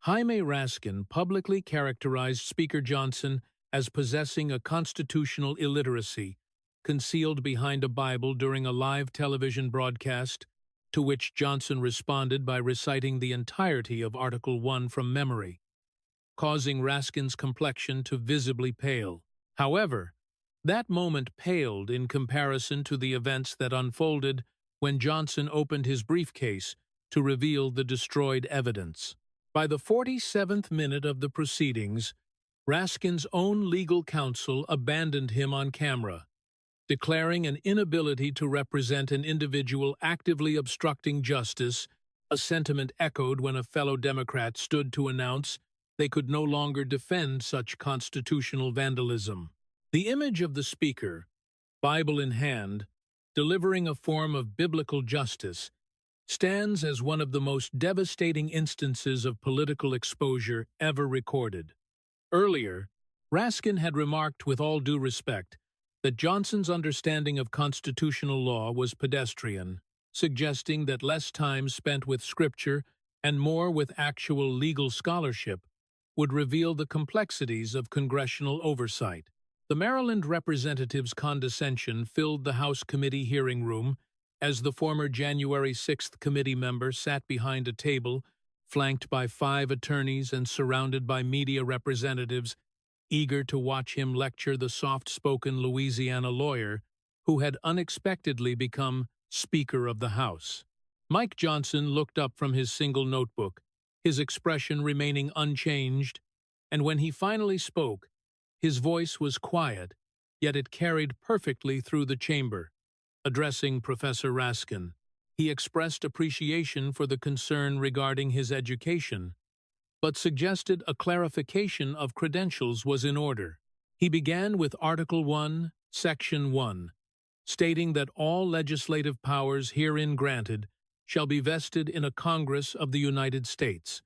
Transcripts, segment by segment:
Jaime Raskin publicly characterized Speaker Johnson as possessing a constitutional illiteracy, concealed behind a Bible during a live television broadcast, to which Johnson responded by reciting the entirety of Article 1 from memory, causing Raskin's complexion to visibly pale. However, that moment paled in comparison to the events that unfolded when Johnson opened his briefcase to reveal the destroyed evidence. By the 47th minute of the proceedings, Raskin's own legal counsel abandoned him on camera, declaring an inability to represent an individual actively obstructing justice, a sentiment echoed when a fellow Democrat stood to announce they could no longer defend such constitutional vandalism. The image of the Speaker, Bible in hand, delivering a form of biblical justice, stands as one of the most devastating instances of political exposure ever recorded. Earlier, Raskin had remarked with all due respect that Johnson's understanding of constitutional law was pedestrian, suggesting that less time spent with Scripture and more with actual legal scholarship would reveal the complexities of congressional oversight. The Maryland representative's condescension filled the House committee hearing room as the former January 6th committee member sat behind a table, flanked by 5 attorneys and surrounded by media representatives, eager to watch him lecture the soft-spoken Louisiana lawyer who had unexpectedly become Speaker of the House. Mike Johnson looked up from his single notebook, his expression remaining unchanged, and when he finally spoke, his voice was quiet, yet it carried perfectly through the chamber. Addressing Professor Raskin, he expressed appreciation for the concern regarding his education, but suggested a clarification of credentials was in order. He began with Article 1, Section 1, stating that all legislative powers herein granted shall be vested in a Congress of the United States,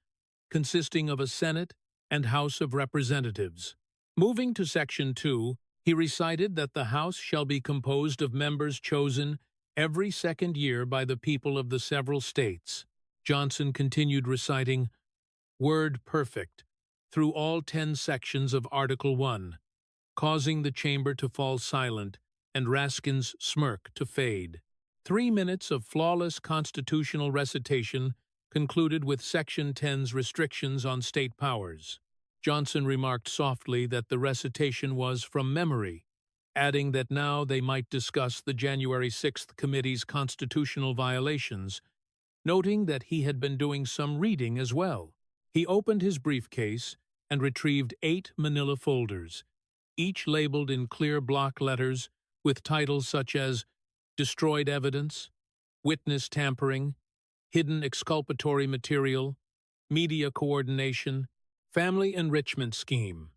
consisting of a Senate and House of Representatives. Moving to Section 2, he recited that the House shall be composed of members chosen every second year by the people of the several states. Johnson continued reciting word perfect through all 10 sections of Article 1, causing the chamber to fall silent and Raskin's smirk to fade. 3 minutes of flawless constitutional recitation concluded with Section 10's restrictions on state powers. Johnson remarked softly that the recitation was from memory, adding that now they might discuss the January 6th committee's constitutional violations, noting that he had been doing some reading as well. He opened his briefcase and retrieved 8 manila folders, each labeled in clear block letters with titles such as Destroyed Evidence, Witness Tampering, Hidden Exculpatory Material, Media Coordination, Family Enrichment Scheme,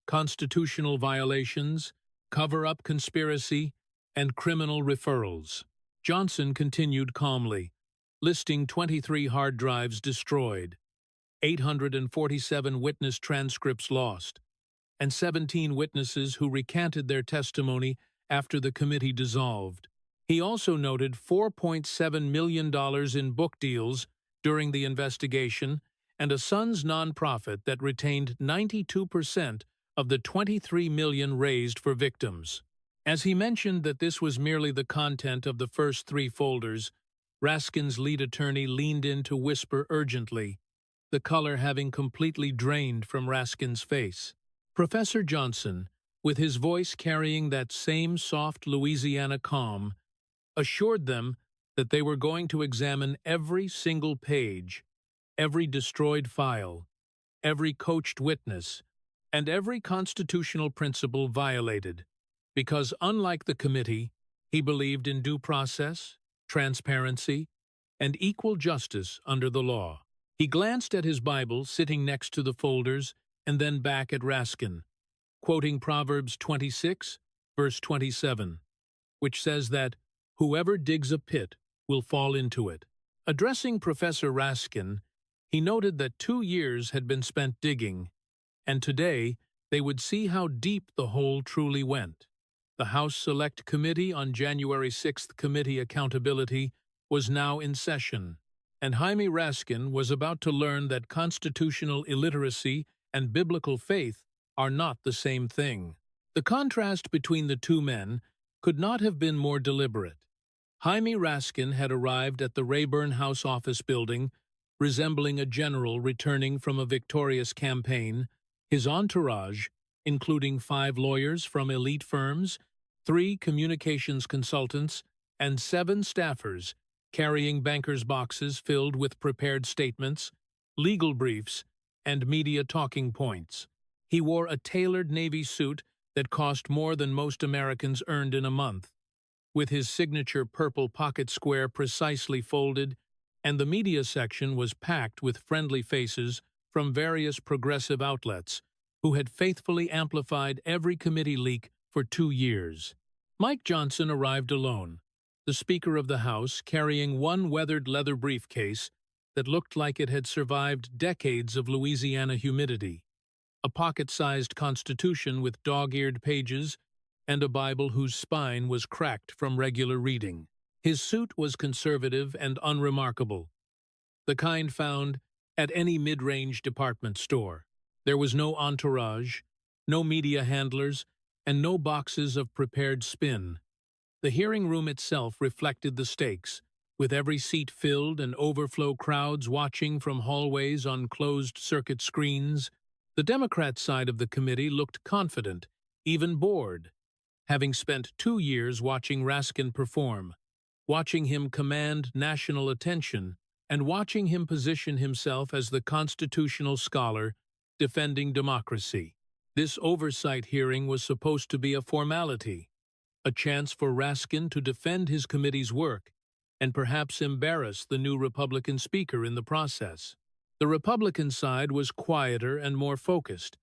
Constitutional Violations, Cover-Up Conspiracy, and Criminal Referrals. Johnson continued calmly, listing 23 hard drives destroyed, 847 witness transcripts lost, and 17 witnesses who recanted their testimony after the committee dissolved. He also noted $4.7 million in book deals during the investigation and a son's nonprofit that retained 92% of the $23 million raised for victims. As he mentioned that this was merely the content of the first 3 folders, Raskin's lead attorney leaned in to whisper urgently, the color having completely drained from Raskin's face. Professor Johnson, with his voice carrying that same soft Louisiana calm, assured them that they were going to examine every single page, every destroyed file, every coached witness, and every constitutional principle violated, because unlike the committee, he believed in due process, transparency, and equal justice under the law. He glanced at his Bible sitting next to the folders and then back at Raskin, quoting Proverbs 26, verse 27, which says that whoever digs a pit will fall into it. Addressing Professor Raskin, he noted that 2 years had been spent digging, and today they would see how deep the hole truly went. The House Select Committee on January 6th Committee Accountability was now in session, and Jaime Raskin was about to learn that constitutional illiteracy and biblical faith are not the same thing. The contrast between the two men could not have been more deliberate. Jaime Raskin had arrived at the Rayburn House office building, resembling a general returning from a victorious campaign. His entourage, including 5 lawyers from elite firms, 3 communications consultants, and 7 staffers, carrying bankers' boxes filled with prepared statements, legal briefs, and media talking points. He wore a tailored navy suit that cost more than most Americans earned in a month, with his signature purple pocket square precisely folded, and the media section was packed with friendly faces from various progressive outlets who had faithfully amplified every committee leak for 2 years. Mike Johnson arrived alone, the Speaker of the House carrying one weathered leather briefcase that looked like it had survived decades of Louisiana humidity, a pocket-sized Constitution with dog-eared pages, and a Bible whose spine was cracked from regular reading. His suit was conservative and unremarkable, the kind found at any mid-range department store. There was no entourage, no media handlers, and no boxes of prepared spin. The hearing room itself reflected the stakes, with every seat filled and overflow crowds watching from hallways on closed-circuit screens. The Democrat side of the committee looked confident, even bored, having spent 2 years watching Raskin perform, watching him command national attention, and watching him position himself as the constitutional scholar defending democracy. This oversight hearing was supposed to be a formality, a chance for Raskin to defend his committee's work and perhaps embarrass the new Republican Speaker in the process. The Republican side was quieter and more focused,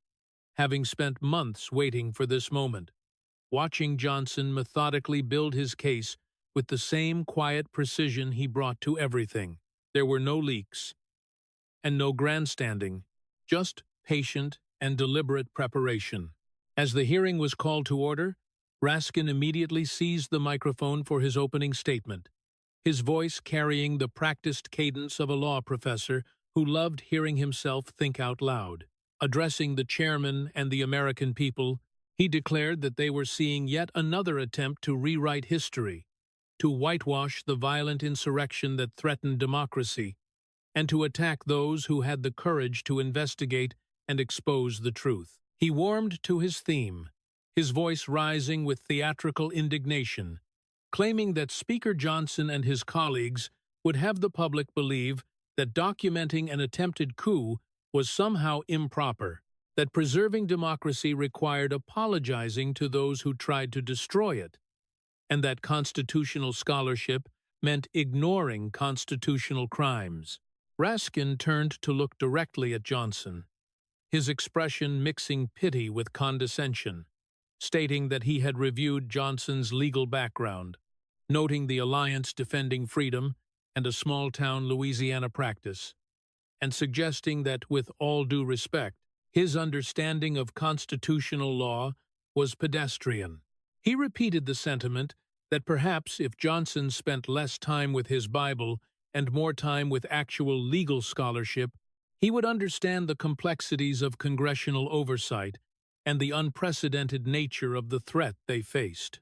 having spent months waiting for this moment, watching Johnson methodically build his case with the same quiet precision he brought to everything. There were no leaks and no grandstanding, just patient and deliberate preparation. As the hearing was called to order, Raskin immediately seized the microphone for his opening statement, his voice carrying the practiced cadence of a law professor who loved hearing himself think out loud. Addressing the chairman and the American people, he declared that they were seeing yet another attempt to rewrite history, to whitewash the violent insurrection that threatened democracy, and to attack those who had the courage to investigate and expose the truth. He warmed to his theme, his voice rising with theatrical indignation, claiming that Speaker Johnson and his colleagues would have the public believe that documenting an attempted coup was somehow improper, that preserving democracy required apologizing to those who tried to destroy it, and that constitutional scholarship meant ignoring constitutional crimes. Raskin turned to look directly at Johnson, his expression mixing pity with condescension, stating that he had reviewed Johnson's legal background, noting the alliance defending freedom and a small-town Louisiana practice, and suggesting that, with all due respect, his understanding of constitutional law was pedestrian. He repeated the sentiment that perhaps if Johnson spent less time with his Bible and more time with actual legal scholarship, he would understand the complexities of congressional oversight and the unprecedented nature of the threat they faced.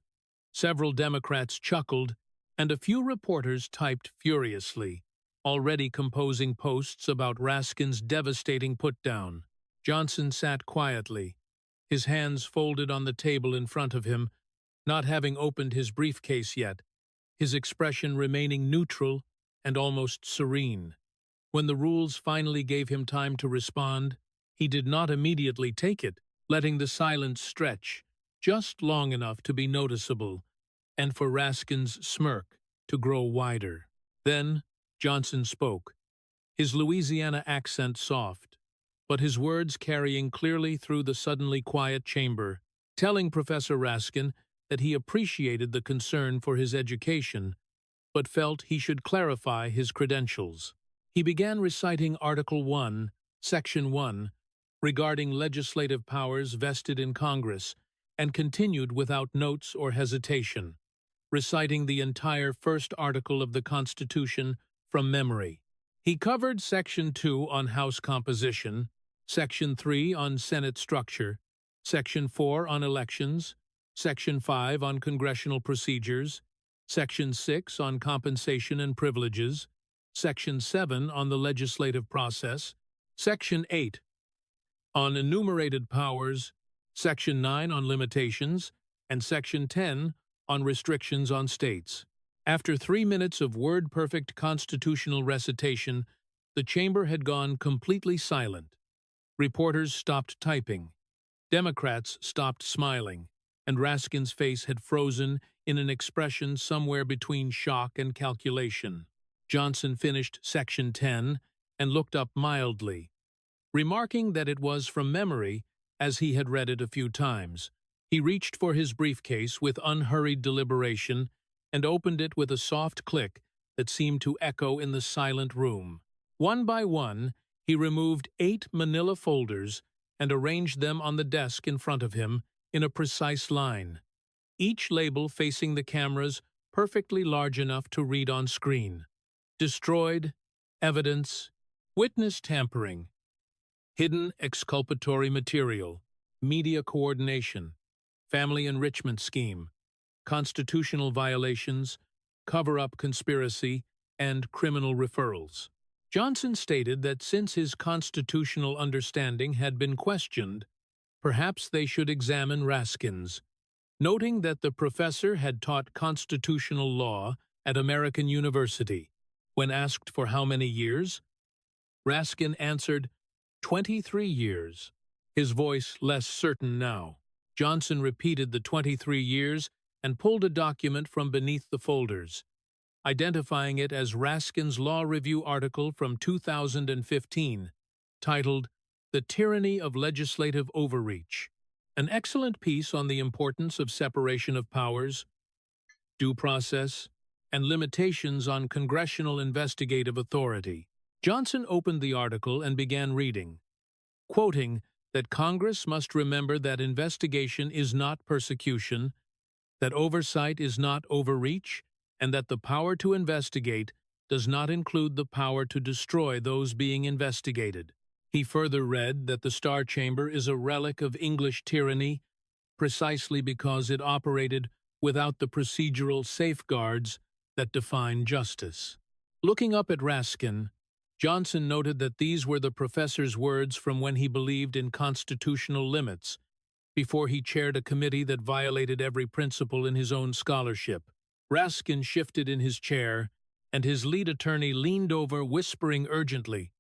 Several Democrats chuckled, and a few reporters typed furiously, already composing posts about Raskin's devastating put-down. Johnson sat quietly, his hands folded on the table in front of him, not having opened his briefcase yet, his expression remaining neutral and almost serene. When the rules finally gave him time to respond, he did not immediately take it, letting the silence stretch just long enough to be noticeable and for Raskin's smirk to grow wider. Then Johnson spoke, his Louisiana accent soft, but his words carrying clearly through the suddenly quiet chamber, telling Professor Raskin that he appreciated the concern for his education, but felt he should clarify his credentials. He began reciting Article 1, Section 1, regarding legislative powers vested in Congress, and continued without notes or hesitation, reciting the entire first article of the Constitution from memory. He covered Section 2 on House composition, Section 3 on Senate structure, Section 4 on elections, Section 5 on congressional procedures, Section 6 on compensation and privileges, Section 7 on the legislative process, Section 8 on enumerated powers, Section 9 on limitations, and Section 10 on restrictions on states. After 3 minutes of word-perfect constitutional recitation, the chamber had gone completely silent. Reporters stopped typing. Democrats stopped smiling, and Raskin's face had frozen in an expression somewhere between shock and calculation. Johnson finished Section 10 and looked up mildly, remarking that it was from memory, as he had read it a few times. He reached for his briefcase with unhurried deliberation and opened it with a soft click that seemed to echo in the silent room. One by one, he removed 8 manila folders and arranged them on the desk in front of him in a precise line, each label facing the cameras perfectly large enough to read on screen. Destroyed, evidence, witness tampering, hidden exculpatory material, media coordination, family enrichment scheme, constitutional violations, cover-up conspiracy, and criminal referrals. Johnson stated that since his constitutional understanding had been questioned, perhaps they should examine Raskin's, noting that the professor had taught constitutional law at American University. When asked for how many years, Raskin answered, 23 years, his voice less certain now. Johnson repeated the 23 years and pulled a document from beneath the folders, identifying it as Raskin's Law Review article from 2015, titled The Tyranny of Legislative Overreach, an excellent piece on the importance of separation of powers, due process, and limitations on congressional investigative authority. Johnson opened the article and began reading, quoting that Congress must remember that investigation is not persecution, that oversight is not overreach, and that the power to investigate does not include the power to destroy those being investigated. He further read that the Star Chamber is a relic of English tyranny precisely because it operated without the procedural safeguards that define justice. Looking up at Raskin, Johnson noted that these were the professor's words from when he believed in constitutional limits, before he chaired a committee that violated every principle in his own scholarship. Raskin shifted in his chair, and his lead attorney leaned over, whispering urgently,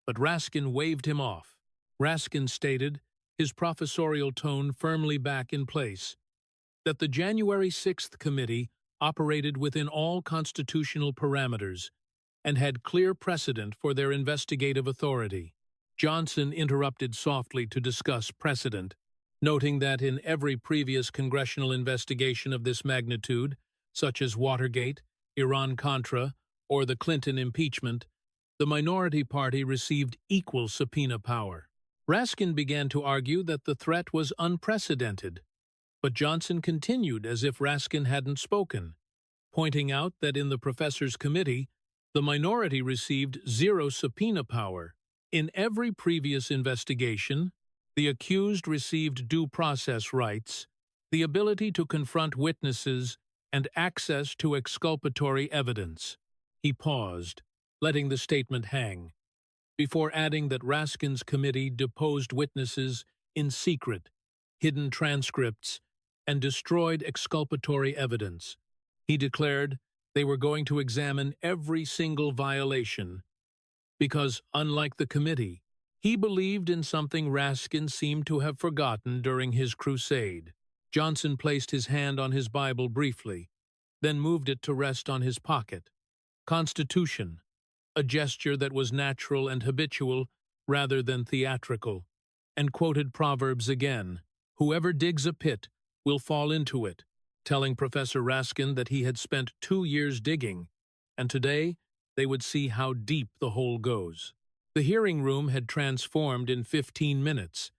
but Raskin waved him off. Raskin stated, his professorial tone firmly back in place, that the January 6th committee operated within all constitutional parameters and had clear precedent for their investigative authority. Johnson interrupted softly to discuss precedent, noting that in every previous congressional investigation of this magnitude, such as Watergate, Iran-Contra, or the Clinton impeachment, the minority party received equal subpoena power. Raskin began to argue that the threat was unprecedented, but Johnson continued as if Raskin hadn't spoken, pointing out that in the professor's committee, the minority received 0 subpoena power. In every previous investigation, the accused received due process rights, the ability to confront witnesses, and access to exculpatory evidence. He paused, letting the statement hang, before adding that Raskin's committee deposed witnesses in secret, hidden transcripts, and destroyed exculpatory evidence. He declared they were going to examine every single violation, because, unlike the committee, he believed in something Raskin seemed to have forgotten during his crusade. Johnson placed his hand on his Bible briefly, then moved it to rest on his pocket. Constitution, a gesture that was natural and habitual rather than theatrical, and quoted Proverbs again, "Whoever digs a pit will fall into it," telling Professor Raskin that he had spent 2 years digging, and today they would see how deep the hole goes. The hearing room had transformed in 15 minutes.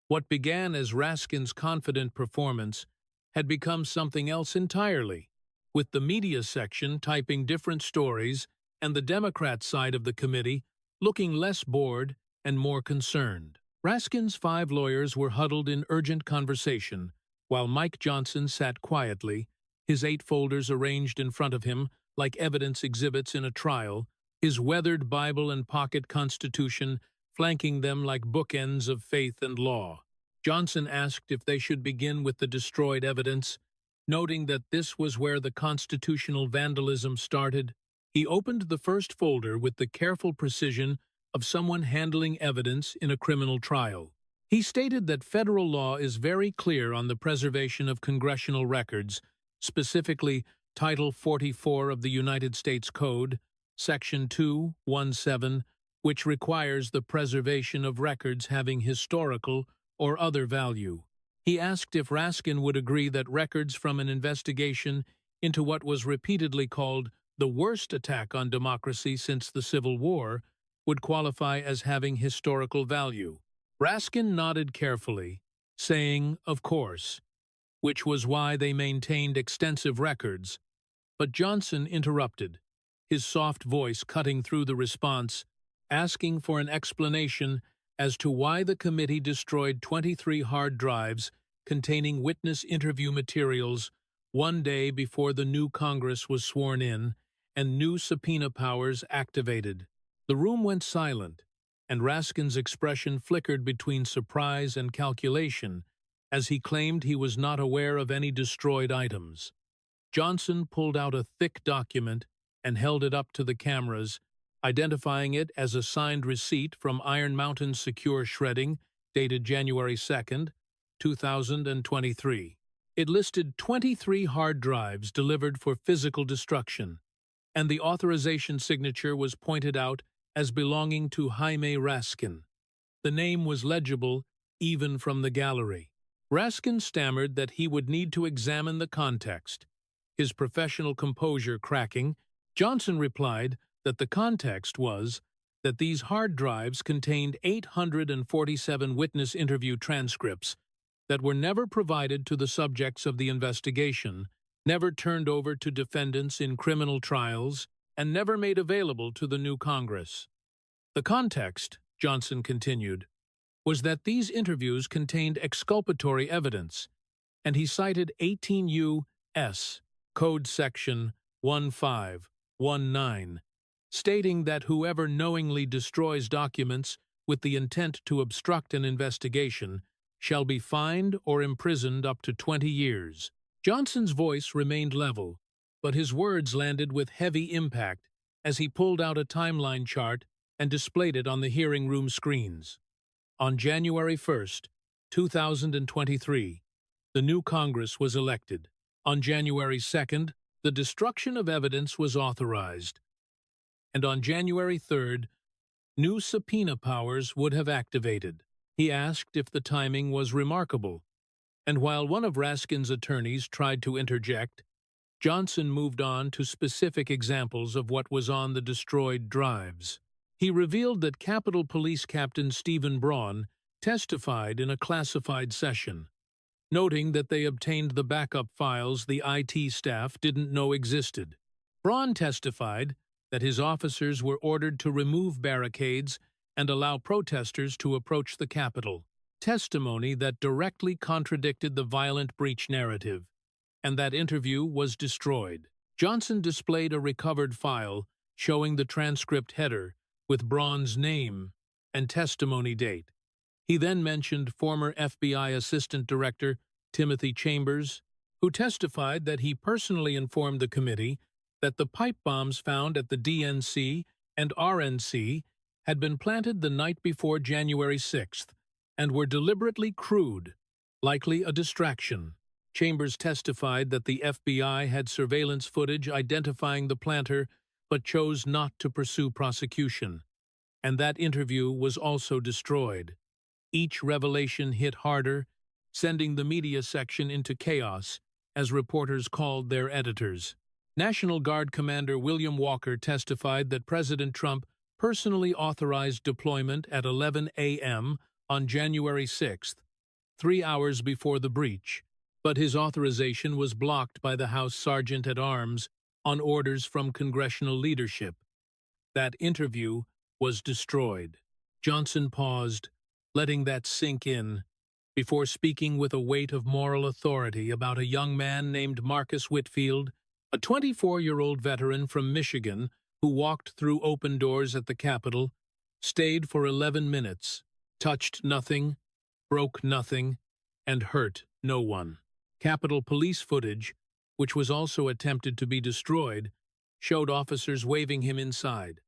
What began as Raskin's confident performance had become something else entirely, with the media section typing different stories and the Democrat side of the committee looking less bored and more concerned. Raskin's 5 lawyers were huddled in urgent conversation, while Mike Johnson sat quietly, his 8 folders arranged in front of him like evidence exhibits in a trial, his weathered Bible and pocket Constitution flanking them like bookends of faith and law. Johnson asked if they should begin with the destroyed evidence, noting that this was where the constitutional vandalism started. He opened the first folder with the careful precision of someone handling evidence in a criminal trial. He stated that federal law is very clear on the preservation of congressional records, specifically Title 44 of the United States Code, Section 217, which requires the preservation of records having historical or other value. He asked if Raskin would agree that records from an investigation into what was repeatedly called the worst attack on democracy since the Civil War would qualify as having historical value. Raskin nodded carefully, saying, "Of course," which was why they maintained extensive records. But Johnson interrupted, his soft voice cutting through the response, asking for an explanation as to why the committee destroyed 23 hard drives containing witness interview materials 1 day before the new Congress was sworn in and new subpoena powers activated. The room went silent, and Raskin's expression flickered between surprise and calculation as he claimed he was not aware of any destroyed items. Johnson pulled out a thick document and held it up to the cameras, identifying it as a signed receipt from Iron Mountain Secure Shredding, dated January 2, 2023. It listed 23 hard drives delivered for physical destruction, and the authorization signature was pointed out as belonging to Jaime Raskin. The name was legible even from the gallery. Raskin stammered that he would need to examine the context. His professional composure cracking, Johnson replied that the context was that these hard drives contained 847 witness interview transcripts that were never provided to the subjects of the investigation, never turned over to defendants in criminal trials, and never made available to the new Congress. The context, Johnson continued, was that these interviews contained exculpatory evidence, and he cited 18 U.S. Code Section 1519, stating that whoever knowingly destroys documents with the intent to obstruct an investigation shall be fined or imprisoned up to 20 years. Johnson's voice remained level, but his words landed with heavy impact as he pulled out a timeline chart and displayed it on the hearing room screens. On January 1, 2023, the new Congress was elected. On January 2, the destruction of evidence was authorized. And on January 3, new subpoena powers would have activated. He asked if the timing was remarkable, and while one of Raskin's attorneys tried to interject, Johnson moved on to specific examples of what was on the destroyed drives. He revealed that Capitol Police Captain Stephen Braun testified in a classified session, noting that they obtained the backup files the IT staff didn't know existed. Braun testified that his officers were ordered to remove barricades and allow protesters to approach the Capitol, testimony that directly contradicted the violent breach narrative, and that interview was destroyed. Johnson displayed a recovered file showing the transcript header with Braun's name and testimony date. He then mentioned former FBI Assistant Director Timothy Chambers, who testified that he personally informed the committee that the pipe bombs found at the DNC and RNC had been planted the night before January 6th and were deliberately crude, likely a distraction. Chambers testified that the FBI had surveillance footage identifying the planter but chose not to pursue prosecution, and that interview was also destroyed. Each revelation hit harder, sending the media section into chaos, as reporters called their editors. National Guard Commander William Walker testified that President Trump personally authorized deployment at 11 a.m. on January 6th, 3 hours before the breach, but his authorization was blocked by the House Sergeant-at-Arms on orders from congressional leadership. That interview was destroyed. Johnson paused, letting that sink in, before speaking with a weight of moral authority about a young man named Marcus Whitfield, a 24-year-old veteran from Michigan who walked through open doors at the Capitol, stayed for 11 minutes, touched nothing, broke nothing, and hurt no one. Capitol Police footage, which was also attempted to be destroyed, showed officers waving him inside.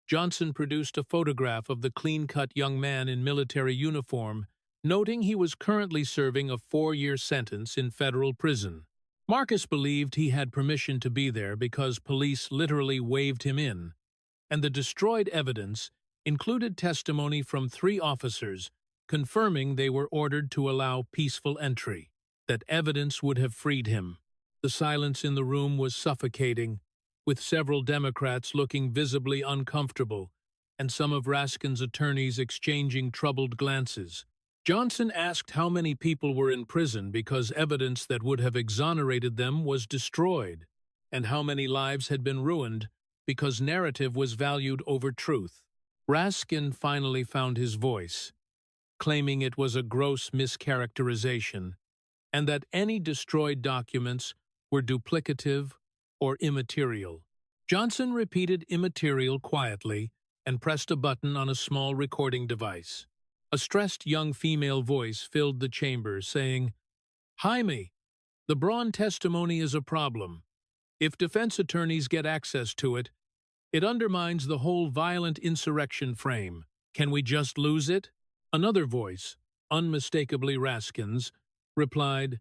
Johnson produced a photograph of the clean-cut young man in military uniform, noting he was currently serving a 4-year sentence in federal prison. Marcus believed he had permission to be there because police literally waved him in, and the destroyed evidence included testimony from 3 officers confirming they were ordered to allow peaceful entry, that evidence would have freed him. The silence in the room was suffocating, with several Democrats looking visibly uncomfortable and some of Raskin's attorneys exchanging troubled glances. Johnson asked how many people were in prison because evidence that would have exonerated them was destroyed, and how many lives had been ruined because narrative was valued over truth. Raskin finally found his voice, claiming it was a gross mischaracterization, and that any destroyed documents were duplicative or immaterial. Johnson repeated immaterial quietly and pressed a button on a small recording device. A stressed young female voice filled the chamber, saying, "Jaime, the Braun testimony is a problem. If defense attorneys get access to it, it undermines the whole violent insurrection frame. Can we just lose it?" Another voice, unmistakably Raskin's, replied,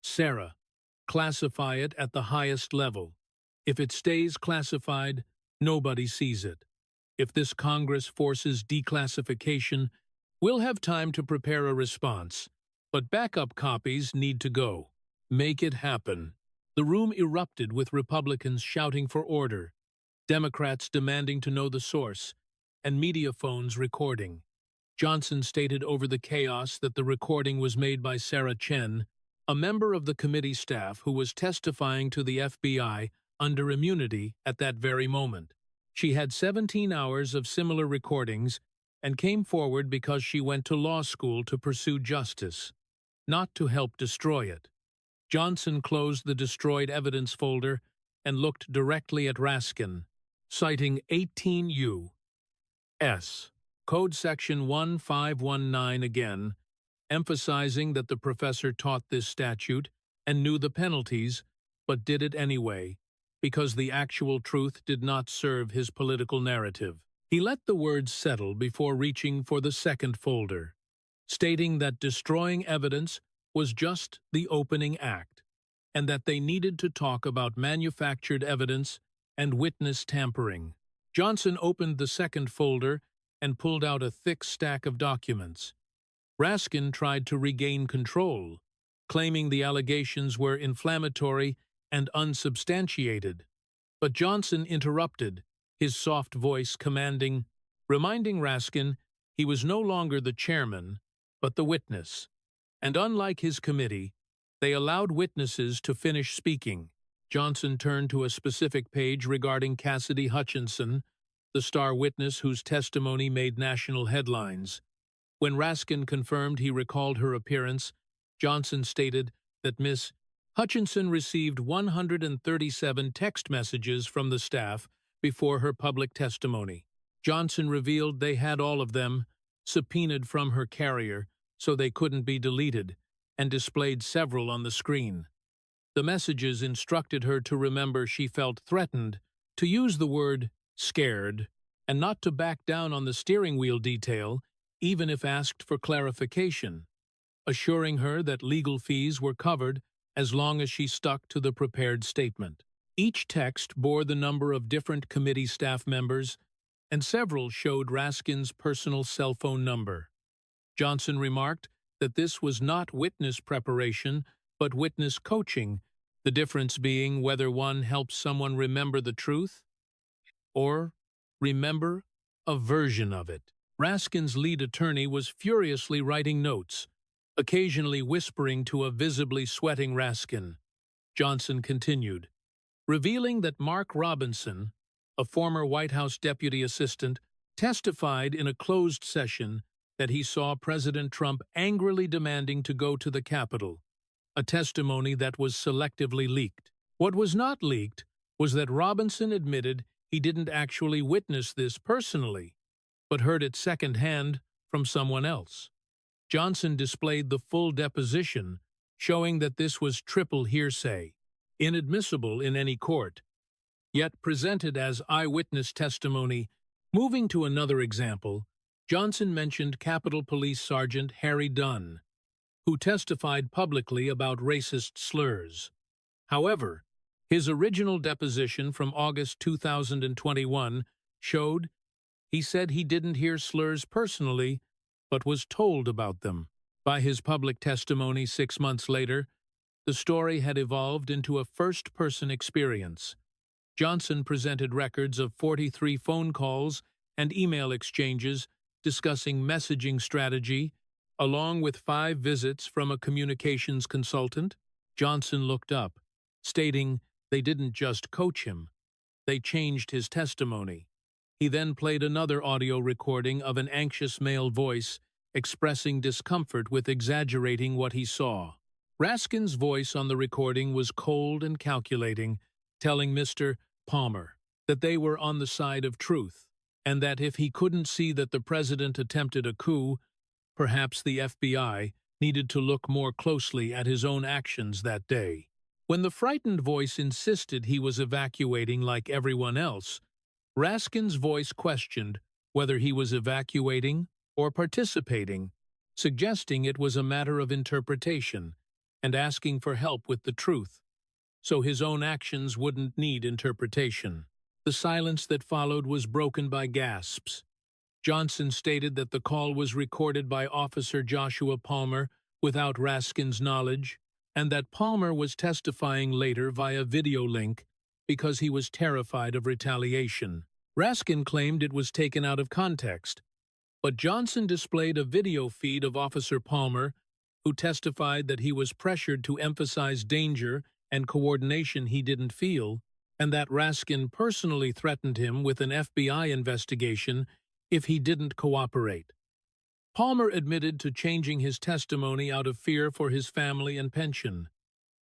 "Sarah, classify it at the highest level. If it stays classified, nobody sees it. If this Congress forces declassification, we'll have time to prepare a response, but backup copies need to go. Make it happen." The room erupted with Republicans shouting for order, Democrats demanding to know the source, and media phones recording. Johnson stated over the chaos that the recording was made by Sarah Chen, a member of the committee staff who was testifying to the FBI under immunity at that very moment. She had 17 hours of similar recordings and came forward because she went to law school to pursue justice, not to help destroy it. Johnson closed the destroyed evidence folder and looked directly at Raskin, citing 18 U.S. Code Section 1519 again, emphasizing that the professor taught this statute and knew the penalties, but did it anyway, because the actual truth did not serve his political narrative. He let the words settle before reaching for the second folder, stating that destroying evidence was just the opening act, and that they needed to talk about manufactured evidence and witness tampering. Johnson opened the second folder and pulled out a thick stack of documents. Raskin tried to regain control, claiming the allegations were inflammatory and unsubstantiated, but Johnson interrupted, his soft voice commanding, reminding Raskin he was no longer the chairman, but the witness. And unlike his committee, they allowed witnesses to finish speaking. Johnson turned to a specific page regarding Cassidy Hutchinson, the star witness whose testimony made national headlines. When Raskin confirmed he recalled her appearance, Johnson stated that Miss Hutchinson received 137 text messages from the staff before her public testimony. Johnson revealed they had all of them, subpoenaed from her carrier so they couldn't be deleted, and displayed several on the screen. The messages instructed her to remember she felt threatened, to use the word scared, and not to back down on the steering wheel detail, even if asked for clarification, assuring her that legal fees were covered as long as she stuck to the prepared statement. Each text bore the number of different committee staff members, and several showed Raskin's personal cell phone number. Johnson remarked that this was not witness preparation, but witness coaching, the difference being whether one helps someone remember the truth or remember a version of it. Raskin's lead attorney was furiously writing notes, occasionally whispering to a visibly sweating Raskin. Johnson continued, revealing that Mark Robinson, a former White House deputy assistant, testified in a closed session that he saw President Trump angrily demanding to go to the Capitol, a testimony that was selectively leaked. What was not leaked was that Robinson admitted he didn't actually witness this personally, but heard it secondhand from someone else. Johnson displayed the full deposition, showing that this was triple hearsay, inadmissible in any court, yet presented as eyewitness testimony. Moving to another example, Johnson mentioned Capitol Police Sergeant Harry Dunn, who testified publicly about racist slurs. However, his original deposition from August 2021 showed he said he didn't hear slurs personally, but was told about them. By his public testimony 6 months later, the story had evolved into a first-person experience. Johnson presented records of 43 phone calls and email exchanges discussing messaging strategy, along with 5 visits from a communications consultant. Johnson looked up, stating they didn't just coach him, they changed his testimony. He then played another audio recording of an anxious male voice expressing discomfort with exaggerating what he saw. Raskin's voice on the recording was cold and calculating, telling Mr. Palmer that they were on the side of truth, and that if he couldn't see that the president attempted a coup, perhaps the FBI needed to look more closely at his own actions that day. When the frightened voice insisted he was evacuating like everyone else, Raskin's voice questioned whether he was evacuating or participating, suggesting it was a matter of interpretation and asking for help with the truth, so his own actions wouldn't need interpretation. The silence that followed was broken by gasps. Johnson stated that the call was recorded by Officer Joshua Palmer without Raskin's knowledge, and that Palmer was testifying later via video link because he was terrified of retaliation. Raskin claimed it was taken out of context, but Johnson displayed a video feed of Officer Palmer, who testified that he was pressured to emphasize danger and coordination he didn't feel, and that Raskin personally threatened him with an FBI investigation if he didn't cooperate. Palmer admitted to changing his testimony out of fear for his family and pension.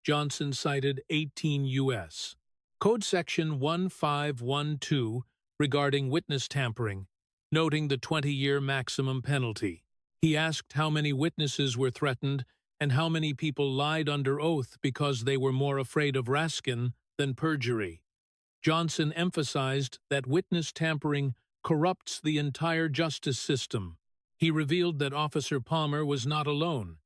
Johnson cited 18 U.S. Code Section 1512 regarding witness tampering, noting the 20-year maximum penalty. He asked how many witnesses were threatened and how many people lied under oath because they were more afraid of Raskin than perjury. Johnson emphasized that witness tampering corrupts the entire justice system. He revealed that Officer Palmer was not alone,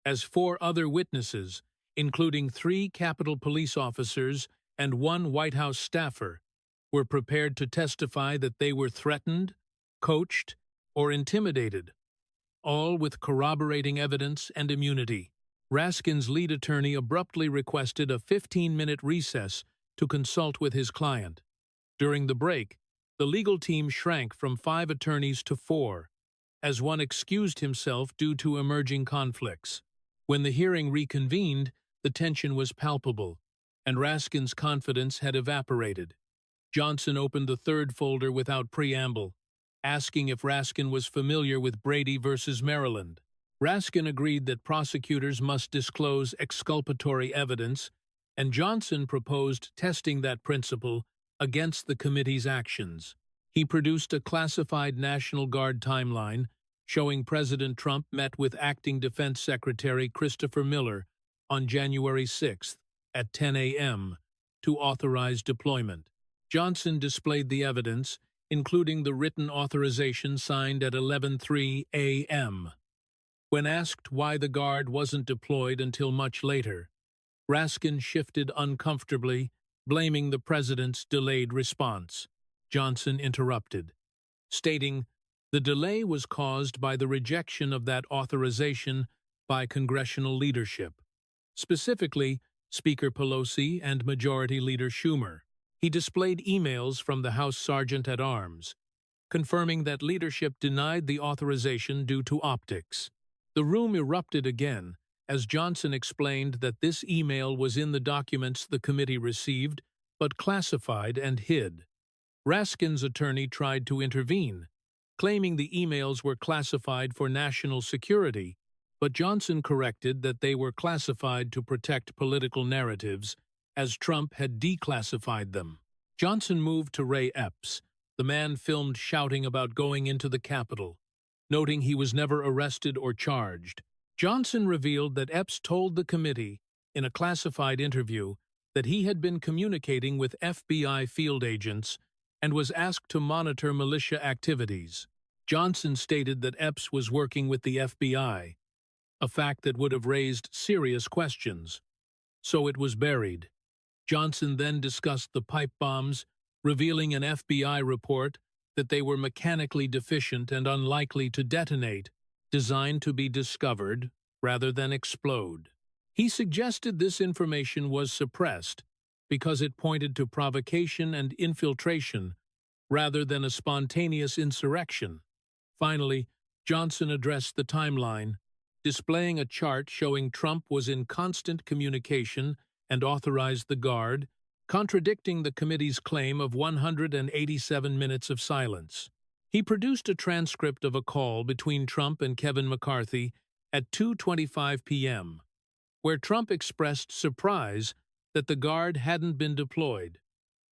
as 4 other witnesses, including 3 Capitol Police officers and 1 White House staffer, were prepared to testify that they were threatened, coached, or intimidated, all with corroborating evidence and immunity. Raskin's lead attorney abruptly requested a 15-minute recess to consult with his client. During the break, the legal team shrank from 5 attorneys to 4, as one excused himself due to emerging conflicts. When the hearing reconvened, the tension was palpable, and Raskin's confidence had evaporated. Johnson opened the 3rd folder without preamble, asking if Raskin was familiar with Brady versus Maryland. Raskin agreed that prosecutors must disclose exculpatory evidence, and Johnson proposed testing that principle against the committee's actions. He produced a classified National Guard timeline showing President Trump met with Acting Defense Secretary Christopher Miller on January 6 at 10 a.m. to authorize deployment. Johnson displayed the evidence, including the written authorization signed at 11:03 a.m. When asked why the Guard wasn't deployed until much later, Raskin shifted uncomfortably, blaming the president's delayed response. Johnson interrupted, stating the delay was caused by the rejection of that authorization by congressional leadership, specifically Speaker Pelosi and Majority Leader Schumer. He displayed emails from the House Sergeant-at-Arms, confirming that leadership denied the authorization due to optics. The room erupted again as Johnson explained that this email was in the documents the committee received, but classified and hid. Raskin's attorney tried to intervene, claiming the emails were classified for national security, but Johnson corrected that they were classified to protect political narratives, as Trump had declassified them. Johnson moved to Ray Epps, the man filmed shouting about going into the Capitol, noting he was never arrested or charged. Johnson revealed that Epps told the committee, in a classified interview, that he had been communicating with FBI field agents and was asked to monitor militia activities. Johnson stated that Epps was working with the FBI, a fact that would have raised serious questions. So it was buried. Johnson then discussed the pipe bombs, revealing an FBI report that they were mechanically deficient and unlikely to detonate, designed to be discovered rather than explode. He suggested this information was suppressed because it pointed to provocation and infiltration rather than a spontaneous insurrection. Finally, Johnson addressed the timeline, displaying a chart showing Trump was in constant communication and authorized the Guard, contradicting the committee's claim of 187 minutes of silence. He produced a transcript of a call between Trump and Kevin McCarthy at 2:25 p.m., where Trump expressed surprise that the Guard hadn't been deployed,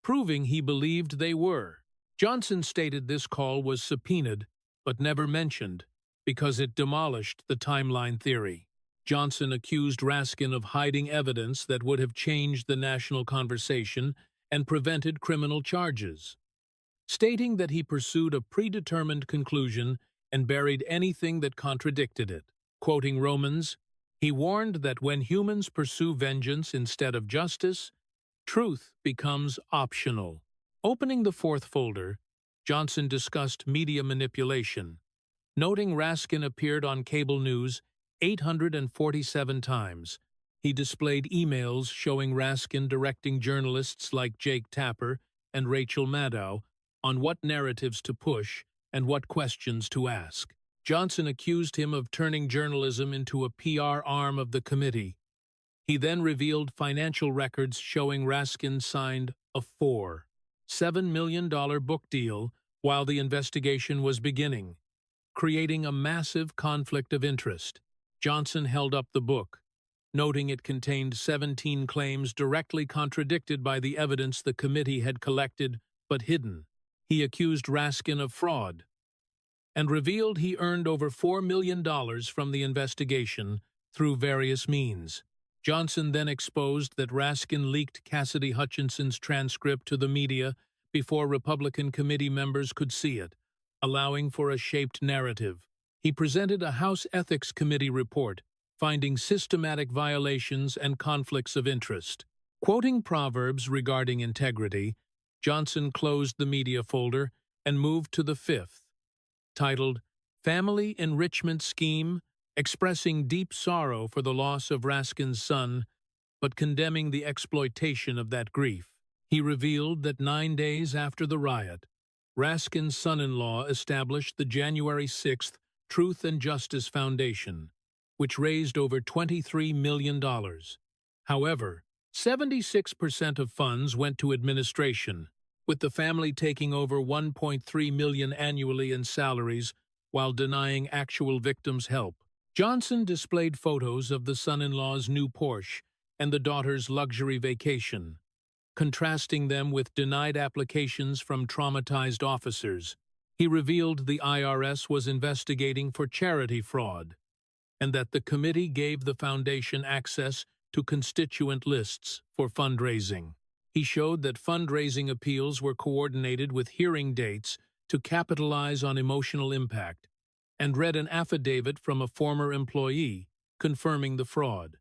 proving he believed they were. Johnson stated this call was subpoenaed but never mentioned because it demolished the timeline theory. Johnson accused Raskin of hiding evidence that would have changed the national conversation and prevented criminal charges, stating that he pursued a predetermined conclusion and buried anything that contradicted it. Quoting Romans, he warned that when humans pursue vengeance instead of justice, truth becomes optional. Opening the fourth folder, Johnson discussed media manipulation, noting Raskin appeared on cable news 847 times. He displayed emails showing Raskin directing journalists like Jake Tapper and Rachel Maddow on what narratives to push and what questions to ask. Johnson accused him of turning journalism into a PR arm of the committee. He then revealed financial records showing Raskin signed a $7 million book deal while the investigation was beginning, creating a massive conflict of interest. Johnson held up the book, noting it contained 17 claims directly contradicted by the evidence the committee had collected but hidden. He accused Raskin of fraud and revealed he earned over $4 million from the investigation through various means. Johnson then exposed that Raskin leaked Cassidy Hutchinson's transcript to the media before Republican committee members could see it, allowing for a shaped narrative. He presented a House Ethics Committee report, finding systematic violations and conflicts of interest. Quoting Proverbs regarding integrity, Johnson closed the media folder and moved to the fifth, titled Family Enrichment Scheme, expressing deep sorrow for the loss of Raskin's son, but condemning the exploitation of that grief. He revealed that 9 days after the riot, Raskin's son-in-law established the January 6th Truth and Justice Foundation, which raised over $23 million. However, 76% of funds went to administration, with the family taking over $1.3 million annually in salaries while denying actual victims help. Johnson displayed photos of the son-in-law's new Porsche and the daughter's luxury vacation, contrasting them with denied applications from traumatized officers. He revealed the IRS was investigating for charity fraud, and that the committee gave the foundation access to constituent lists for fundraising. He showed that fundraising appeals were coordinated with hearing dates to capitalize on emotional impact, and read an affidavit from a former employee confirming the fraud.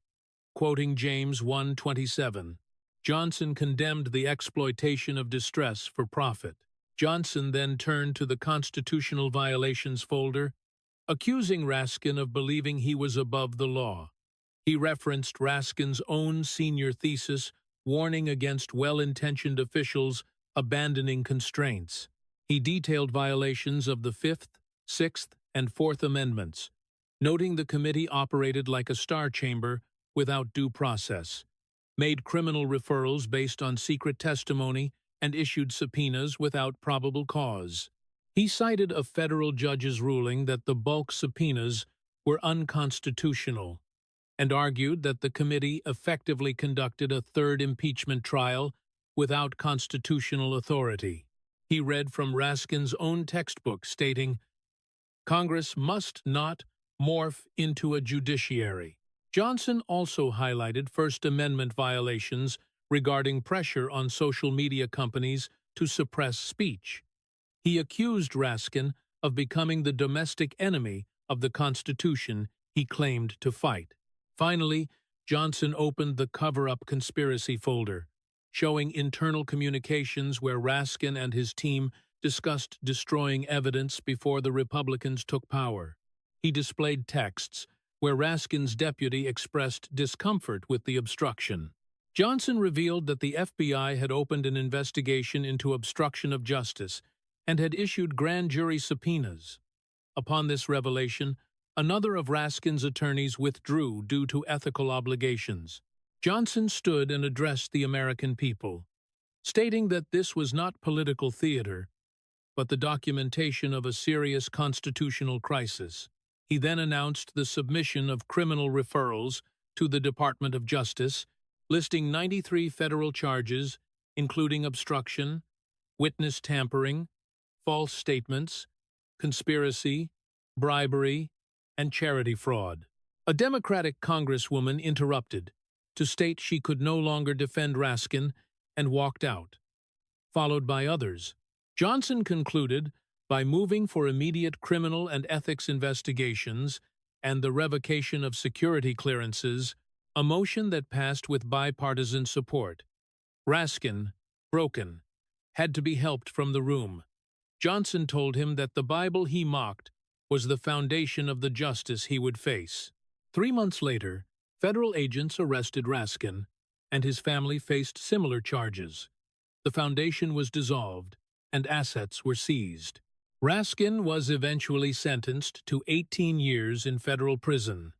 Quoting James 1:27, Johnson condemned the exploitation of distress for profit. Johnson then turned to the constitutional violations folder, accusing Raskin of believing he was above the law. He referenced Raskin's own senior thesis warning against well-intentioned officials abandoning constraints. He detailed violations of the Fifth, Sixth, and Fourth Amendments, noting the committee operated like a star chamber without due process, made criminal referrals based on secret testimony, and issued subpoenas without probable cause. He cited a federal judge's ruling that the bulk subpoenas were unconstitutional and argued that the committee effectively conducted a third impeachment trial without constitutional authority. He read from Raskin's own textbook stating, "Congress must not morph into a judiciary." Johnson also highlighted First Amendment violations regarding pressure on social media companies to suppress speech. He accused Raskin of becoming the domestic enemy of the Constitution he claimed to fight. Finally, Johnson opened the cover-up conspiracy folder, showing internal communications where Raskin and his team discussed destroying evidence before the Republicans took power. He displayed texts where Raskin's deputy expressed discomfort with the obstruction. Johnson revealed that the FBI had opened an investigation into obstruction of justice and had issued grand jury subpoenas. Upon this revelation, another of Raskin's attorneys withdrew due to ethical obligations. Johnson stood and addressed the American people, stating that this was not political theater, but the documentation of a serious constitutional crisis. He then announced the submission of criminal referrals to the Department of Justice, listing 93 federal charges, including obstruction, witness tampering, false statements, conspiracy, bribery, and charity fraud. A Democratic congresswoman interrupted to state she could no longer defend Raskin and walked out, followed by others. Johnson concluded by moving for immediate criminal and ethics investigations and the revocation of security clearances, a motion that passed with bipartisan support. Raskin, broken, had to be helped from the room. Johnson told him that the Bible he mocked was the foundation of the justice he would face. 3 months later, federal agents arrested Raskin, and his family faced similar charges. The foundation was dissolved, and assets were seized. Raskin was eventually sentenced to 18 years in federal prison.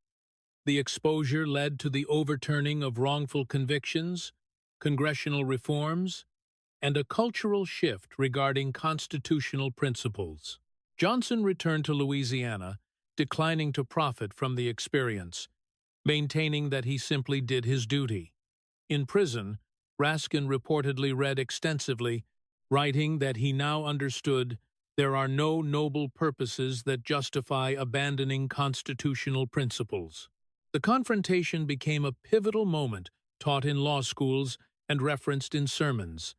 The exposure led to the overturning of wrongful convictions, congressional reforms, and a cultural shift regarding constitutional principles. Johnson returned to Louisiana, declining to profit from the experience, maintaining that he simply did his duty. In prison, Raskin reportedly read extensively, writing that he now understood there are no noble purposes that justify abandoning constitutional principles. The confrontation became a pivotal moment taught in law schools and referenced in sermons,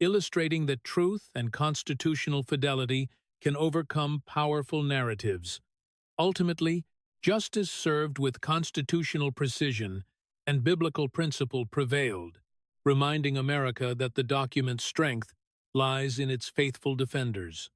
illustrating that truth and constitutional fidelity can overcome powerful narratives. Ultimately, justice served with constitutional precision and biblical principle prevailed, reminding America that the document's strength lies in its faithful defenders.